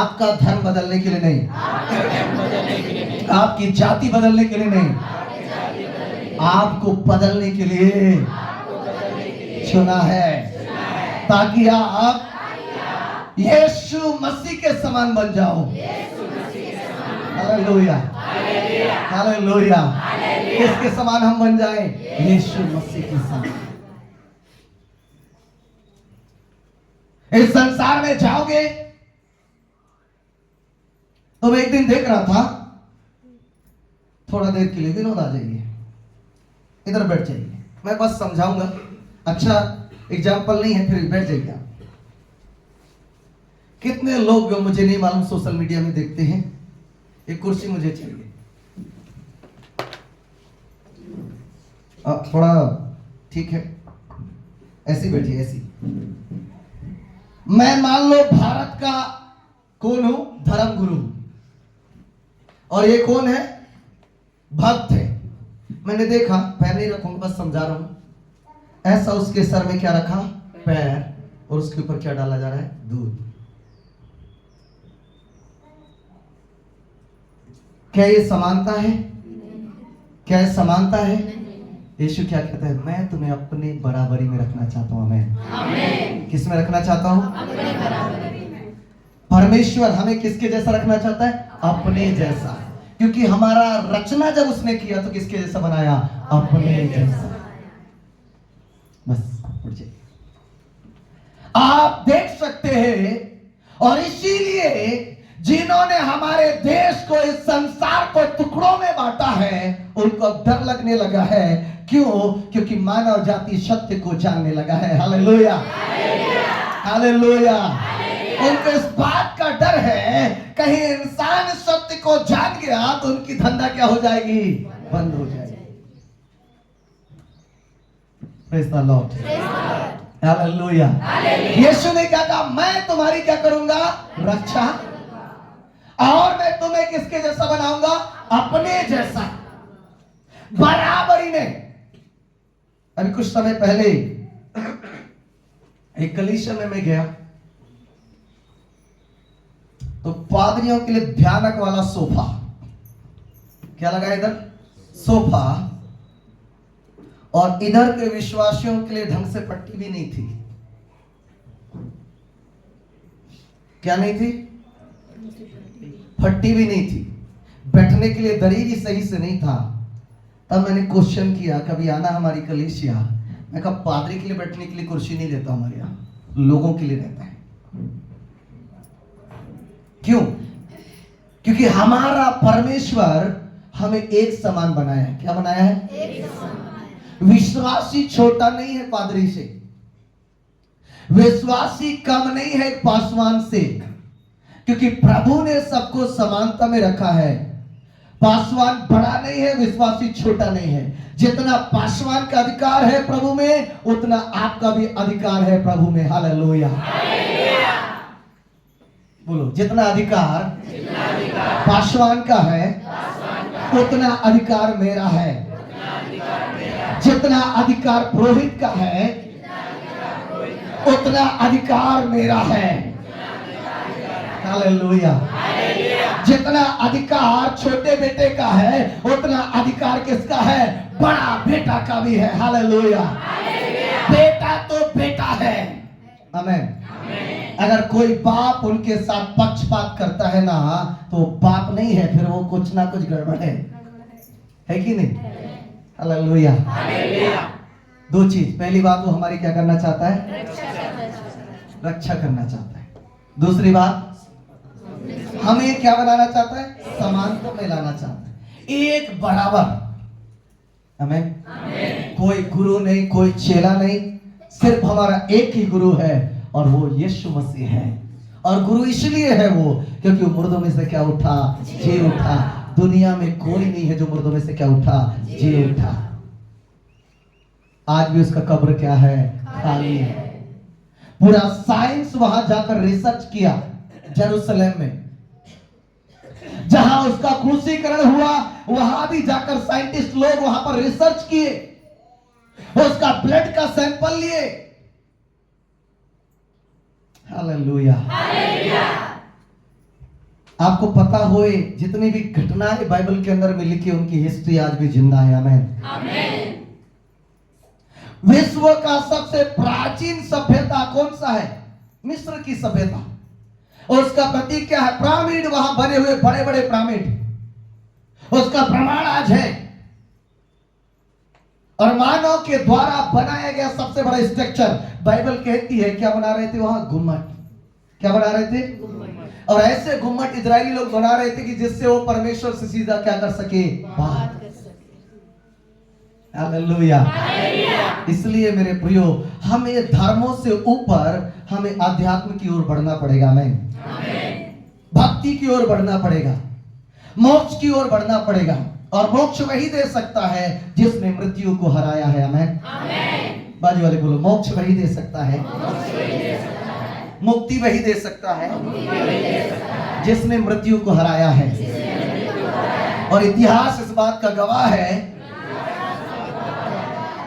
आपका धर्म बदलने के लिए नहीं, आपकी जाति बदलने के लिए नहीं, आपको बदलने के लिए चुना है, ताकि आप यीशु मसीह के समान बन जाओ। Hallelujah, hallelujah. किसके समान हम बन जाएं? यीशु मसीह के समान। इस संसार में जाओगे तो मैं एक दिन देख रहा था, थोड़ा देर के लिए विनोद आ जाइए, इधर बैठ जाइए, मैं बस समझाऊंगा, अच्छा एग्जाम्पल नहीं है, फिर बैठ जाइए आप। कितने लोग मुझे नहीं मालूम सोशल मीडिया में देखते हैं, एक कुर्सी मुझे चाहिए, थोड़ा ठीक है, ऐसी बैठिए, ऐसी। मैं मान लो भारत का कौन हूं? धर्म गुरु। और ये कौन है? भक्त है। मैंने देखा, पैर नहीं रखूंगा, बस समझा रहा हूं। ऐसा उसके सर में क्या रखा? पैर। और उसके ऊपर क्या डाला जा रहा है? दूध। क्या ये समानता है? क्या ये समानता है? यीशु क्या कहता है? मैं तुम्हें अपने बराबरी में रखना चाहता हूं। मैं किस में रखना चाहता हूं? अपने बराबरी में। परमेश्वर हमें किसके जैसा रखना चाहता है? अपने जैसा। क्योंकि हमारा रचना जब उसने किया तो किसके जैसा बनाया? अपने जैसा। बस उठ जाइए। आप देख सकते हैं, और इसीलिए जिन्होंने हमारे देश को, इस संसार को टुकड़ों में बांटा है, उनको डर लगने लगा है। क्यों? क्योंकि मानव जाति सत्य को जानने लगा है। Hallelujah, hallelujah. उनको इस बात का डर है, कहीं इंसान सत्य को जान गया तो उनकी धंधा क्या हो जाएगी? बंद हो जाएगी। Praise the Lord, hallelujah. Yeshu ने क्या कहा? मैं तुम्हारी क्या करूंगा? रक्षा। और मैं तुम्हें किसके जैसा बनाऊंगा? अपने जैसा, बराबरी में। अभी कुछ समय पहले एक कलीसिया में मैं गया तो पादरियों के लिए भयानक वाला सोफा, क्या लगा इधर? सोफा। और इधर के विश्वासियों के लिए ढंग से पट्टी भी नहीं थी। क्या नहीं थी? फट्टी भी नहीं थी। बैठने के लिए दरी भी सही से नहीं था। तब मैंने क्वेश्चन किया, कभी आना हमारी कलीसिया। मैं कहा पादरी के लिए बैठने के लिए कुर्सी नहीं देता हमारे यहाँ, लोगों के लिए रहता है। क्यों? क्योंकि हमारा परमेश्वर हमें एक समान बनाया है। क्या बनाया है? एक समान बनाया। विश्वासी छोटा नहीं है पादरी से, विश्वासी कम नहीं है पासवान से, क्योंकि प्रभु ने सबको समानता में रखा है। पासवान बड़ा नहीं है, विश्वासी छोटा नहीं है। जितना पासवान का अधिकार है प्रभु में, उतना आपका भी अधिकार है प्रभु में। हालेलुया, बोलो। जितना अधिकार पासवान का है, उतना अधिकार मेरा है। जितना अधिकार पुरोहित का है, उतना अधिकार मेरा है। हालेलुया। जितना अधिकार छोटे बेटे का है, उतना अधिकार किसका है? बड़ा बेटा का भी है। हालेलुया। बेटा तो बेटा है। आमीन। अगर कोई बाप उनके साथ पक्षपात करता है ना, तो बाप नहीं है, फिर वो कुछ ना कुछ गड़बड़ है कि नहीं? हालेलुया। दो चीज, पहली बात वो हमारी क्या करना चाहता है? रक्षा करना चाहता है। दूसरी बात, हमें क्या बनाना चाहता है? समानता में लाना चाहता है, एक बराबर। आमीन। कोई गुरु नहीं, कोई चेला नहीं, सिर्फ हमारा एक ही गुरु है, और वो यीशु मसीह है। और गुरु इसलिए है वो, क्योंकि वो मुर्दों में से क्या उठा? जी उठा। दुनिया में कोई नहीं है जो मुर्दों में से क्या उठा? जी उठा। आज भी उसका कब्र क्या है? खाली है। पूरा साइंस वहां जाकर रिसर्च किया, जेरूसलम में जहां उसका क्रूसीकरण हुआ, वहां भी जाकर साइंटिस्ट लोग वहां पर रिसर्च किए, उसका ब्लड का सैंपल लिए। हालेलुया। आपको पता होए जितनी भी घटनाएं बाइबल के अंदर में लिखी उनकी हिस्ट्री आज भी जिंदा है। आमेन। विश्व का सबसे प्राचीन सभ्यता कौन सा है? मिस्र की सभ्यता। उसका प्रतीक क्या है? पिरामिड, वहां बने हुए बड़े बड़े पिरामिड, उसका प्रमाण आज है। और मानव के द्वारा बनाया गया सबसे बड़ा स्ट्रक्चर, बाइबल कहती है क्या बना रहे थे वहां? गुम्मट। क्या बना रहे थे? और ऐसे गुम्मट इजरायली लोग बना रहे थे कि जिससे वो परमेश्वर से सीधा क्या कर सके? बात कर सके। हालेलुया। इसलिए मेरे प्रियो, हमें धर्मों से ऊपर हमें आध्यात्म की ओर बढ़ना पड़ेगा। आमीन। भक्ति की ओर बढ़ना पड़ेगा, मोक्ष की ओर बढ़ना पड़ेगा। और मोक्ष वही दे सकता है जिसने मृत्यु को हराया है। आमीन। बाजू वाले बोलो, मोक्ष वही दे सकता है, मुक्ति वही दे सकता है जिसने मृत्यु को हराया है। और इतिहास इस बात का गवाह है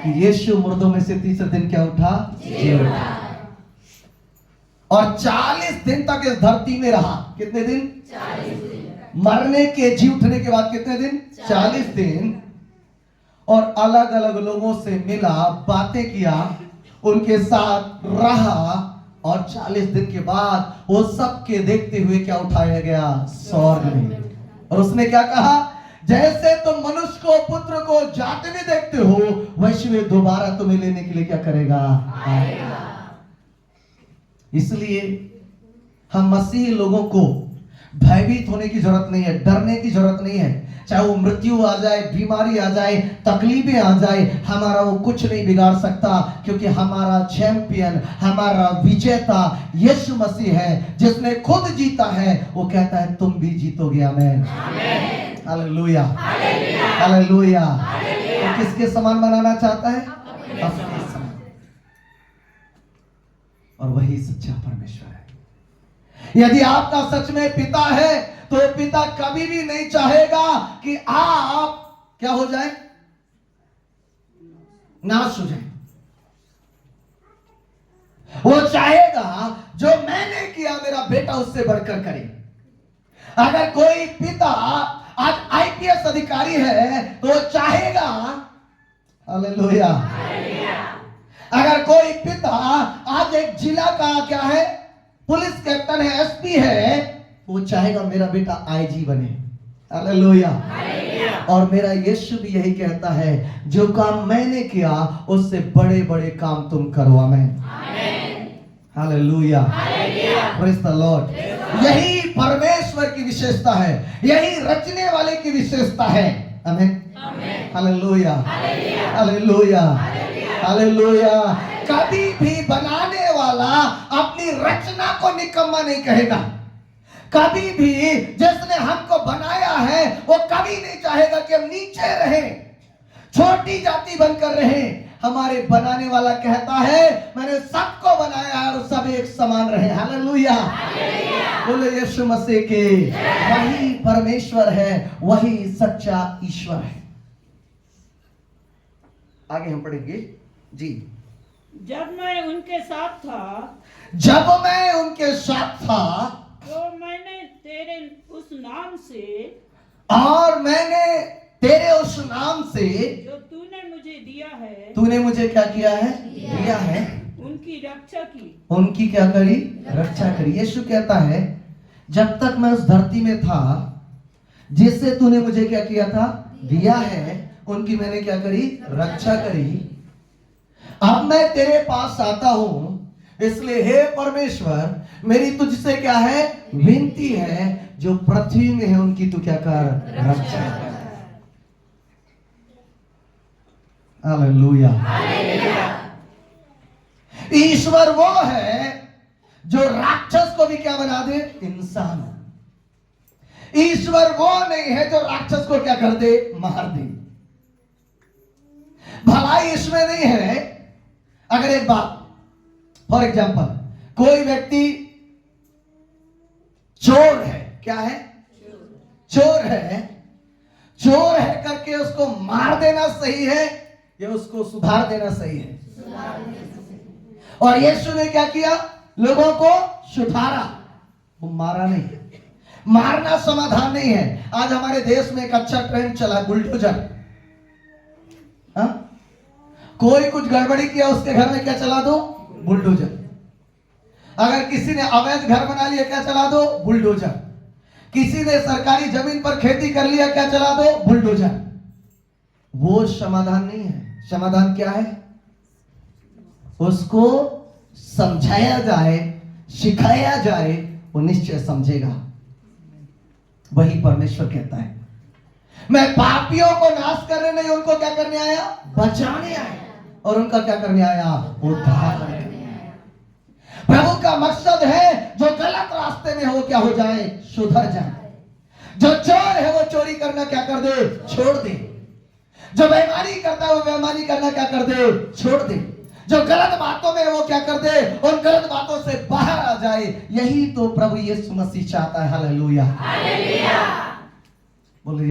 कि यीशु मुर्दों में से तीसरे दिन क्या उठा? जी उठा। और 40 दिन तक इस धरती में रहा। कितने दिन? 40 दिन। मरने के जी उठने के बाद कितने दिन? 40 दिन। और अलग अलग लोगों से मिला, बातें किया, उनके साथ रहा। और 40 दिन के बाद वो सबके देखते हुए क्या उठाया गया? स्वर्ग में। और उसने क्या कहा? जैसे तुम मनुष्य को, पुत्र को जाते हुए देखते हो, वैसे वे दोबारा तुम्हें लेने के लिए क्या करेगा? आएगा। इसलिए हम मसीही लोगों को भयभीत होने की जरूरत नहीं है, डरने की जरूरत नहीं है। चाहे वो मृत्यु आ जाए, बीमारी आ जाए, तकलीफें आ जाए, हमारा वो कुछ नहीं बिगाड़ सकता, क्योंकि हमारा चैंपियन, हमारा विजेता यीशु मसीह है, जिसने खुद जीता है। वो कहता है तुम भी जीतोगे। आमीन। Hallelujah, hallelujah. तो किसके समान बनाना चाहता है? अपने समान। और वही सच्चा परमेश्वर है। यदि आपका सच में पिता है तो पिता कभी भी नहीं चाहेगा कि आप क्या हो जाए? नाश हो जाए। वो चाहेगा जो मैंने किया मेरा बेटा उससे बढ़कर करे। अगर कोई पिता आज आईपीएस अधिकारी है तो वो चाहेगा, हालेलुया, अगर कोई पिता आज एक जिला का क्या है, पुलिस कैप्टन है, एसपी है, वो चाहेगा मेरा बेटा आईजी बने। हालेलुया। और मेरा यीशु भी यही कहता है, जो काम मैंने किया उससे बड़े बड़े काम तुम करो। आमीन। Hallelujah, praise the Lord. यही परमेश्वर की विशेषता है, यही रचने वाले की विशेषता है। आमीन। Hallelujah, hallelujah, hallelujah. कभी भी बनाने वाला अपनी रचना को निकम्मा नहीं कहेगा। कभी भी जिसने हमको बनाया है वो कभी नहीं चाहेगा कि हम नीचे रहें, छोटी जाति बनकर रहें। हमारे बनाने वाला कहता है मैंने सबको बनाया है और सब एक समान रहे। हालेलुया, बोले यीशु मसीह के। वही परमेश्वर है, वही सच्चा ईश्वर है। आगे हम पढ़ेंगे जी। जब मैं उनके साथ था तो मैंने तेरे उस नाम से, और मैंने तेरे उस नाम से जो तूने मुझे दिया है, तूने मुझे क्या किया है? दिया है। उनकी रक्षा की। उनकी क्या करी? रक्षा करी। यीशु कहता है जब तक मैं उस धरती में था, जिससे तूने मुझे क्या किया था? दिया है, उनकी मैंने क्या करी? रक्षा करी। अब मैं तेरे पास आता हूं, इसलिए हे परमेश्वर, मेरी तुझसे क्या है? विनती है, जो पृथ्वी में है उनकी तू क्या कर? रक्षा कर। हालेलुया। ईश्वर वो है जो राक्षस को भी क्या बना दे? इंसान। ईश्वर वो नहीं है जो राक्षस को क्या कर दे? मार दे। भलाई इसमें नहीं है। अगर एक बात, फॉर एग्जाम्पल, कोई व्यक्ति चोर है, क्या है? चोर है। चोर है करके उसको मार देना सही है या उसको सुधार देना सही है? और यीशु ने क्या किया? लोगों को सुधारा, वो मारा नहीं। मारना समाधान नहीं है। आज हमारे देश में एक अच्छा ट्रेंड चला, बुलडोजर। हाँ? कोई कुछ गड़बड़ी किया उसके घर में क्या चला दो? बुलडोजर। अगर किसी ने अवैध घर बना लिया क्या चला दो? बुलडोजर। किसी ने सरकारी जमीन पर खेती कर लिया क्या चला दो? बुलडोजर। वो समाधान नहीं है। समाधान क्या है? उसको समझाया जाए, सिखाया जाए, वो निश्चय समझेगा। वही परमेश्वर कहता है, मैं पापियों को नाश करने नहीं, उनको क्या करने आया? बचाने आया। और उनका क्या करने आया? उद्धार करने आया। प्रभु का मकसद है जो गलत रास्ते में हो क्या हो जाए? सुधर जाए। जो चोर है वो चोरी करना क्या कर दे? छोड़ दे। जो बेईमानी करता है वो बेईमानी करना क्या कर दे? छोड़ दे। जो गलत बातों में वो क्या कर दे? उन गलत बातों से बाहर आ जाए। यही तो प्रभु यीशु मसीह चाहता है। Hallelujah, hallelujah. बोलिए।